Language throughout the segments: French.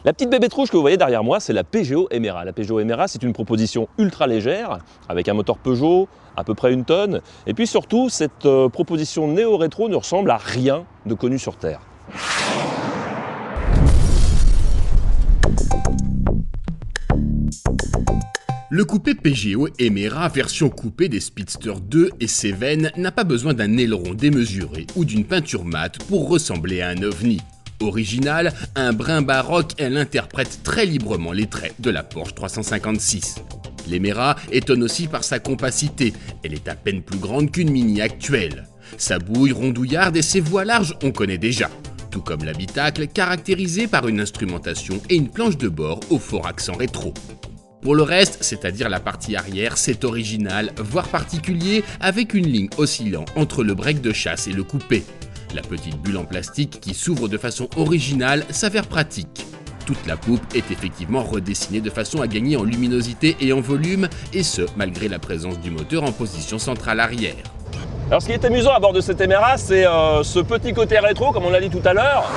La petite bébête rouge que vous voyez derrière moi, c'est la Peugeot Emera. La Peugeot Emera, c'est une proposition ultra légère, avec un moteur Peugeot, à peu près 1 tonne. Et puis surtout, cette proposition néo-rétro ne ressemble à rien de connu sur Terre. Le coupé Peugeot Emera version coupé des Speedster 2 et Cévennes n'a pas besoin d'un aileron démesuré ou d'une peinture mate pour ressembler à un ovni. Original, un brin baroque, elle interprète très librement les traits de la Porsche 356. L'Emera étonne aussi par sa compacité, elle est à peine plus grande qu'une Mini actuelle. Sa bouille rondouillarde et ses voies larges on connaît déjà, tout comme l'habitacle caractérisé par une instrumentation et une planche de bord au fort accent rétro. Pour le reste, c'est-à-dire la partie arrière, c'est original, voire particulier, avec une ligne oscillant entre le break de chasse et le coupé. La petite bulle en plastique qui s'ouvre de façon originale s'avère pratique. Toute la poupe est effectivement redessinée de façon à gagner en luminosité et en volume, et ce, malgré la présence du moteur en position centrale arrière. Alors ce qui est amusant à bord de cette Emera, c'est ce petit côté rétro, comme on l'a dit tout à l'heure.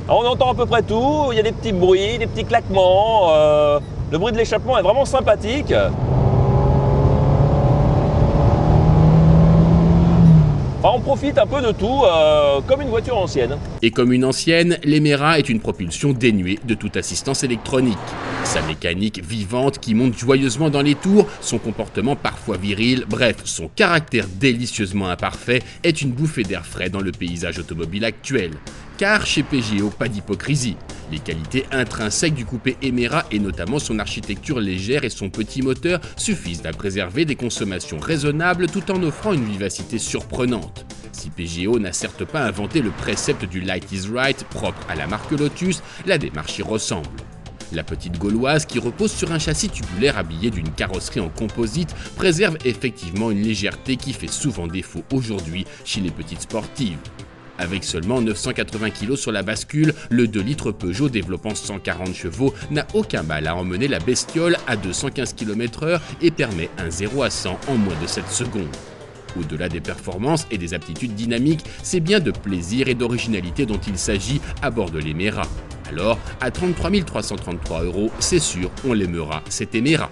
On entend à peu près tout, il y a des petits bruits, des petits claquements, le bruit de l'échappement est vraiment sympathique. Enfin, on profite un peu de tout, comme une voiture ancienne. Et comme une ancienne, l'Emera est une propulsion dénuée de toute assistance électronique. Sa mécanique vivante qui monte joyeusement dans les tours, son comportement parfois viril, bref, son caractère délicieusement imparfait est une bouffée d'air frais dans le paysage automobile actuel. Car chez Peugeot, pas d'hypocrisie. Les qualités intrinsèques du coupé Emera et notamment son architecture légère et son petit moteur suffisent à préserver des consommations raisonnables tout en offrant une vivacité surprenante. Si Peugeot n'a certes pas inventé le précepte du Light is Right propre à la marque Lotus, la démarche y ressemble. La petite gauloise qui repose sur un châssis tubulaire habillé d'une carrosserie en composite préserve effectivement une légèreté qui fait souvent défaut aujourd'hui chez les petites sportives. Avec seulement 980 kg sur la bascule, le 2 litres Peugeot développant 140 chevaux n'a aucun mal à emmener la bestiole à 215 km/h et permet un 0 à 100 en moins de 7 secondes. Au-delà des performances et des aptitudes dynamiques, c'est bien de plaisir et d'originalité dont il s'agit à bord de l'Emera. Alors, à 33 333 €, c'est sûr, on l'aimera, cette Emera.